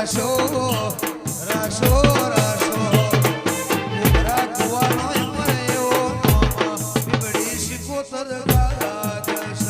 રાશો રાશો રાશો ઉભરા કુવાનો એવો બીબડી શિકોતર ગાજસ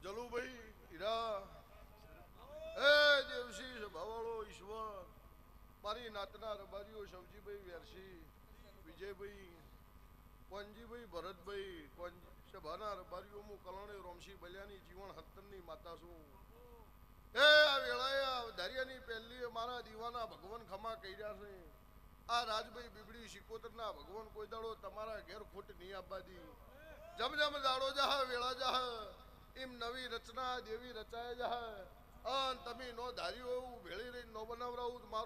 જલુભાઈ હીરા એ દેવશી સભાવાળો ઈશ્વર મારી નાતના રબારીઓ શવજીભાઈ વેરસી વિજયભાઈ કોનજીભાઈ ભરતભાઈ સભાના રબારીઓ હું કલણે રોમશી બલિયાની જીવન હત્તરની માતા છું એ આ વેળાએ આ ધારિયાની પહેલી મારા દીવાના ભગવાન ખમા કર્યા છે આ રાજભાઈ બીબડી શિકોતરના ભગવાન કોઈ દાડો તમારા ઘેર ખોટ નહીં આપવા દી જમ જમ દાડો જાહ વેળા જાહ એમ નવી રચના દેવી રચાય જાહ અન તમે નો ધાર્યો એવું ભેળી રહી નો બનાવરાવું મારું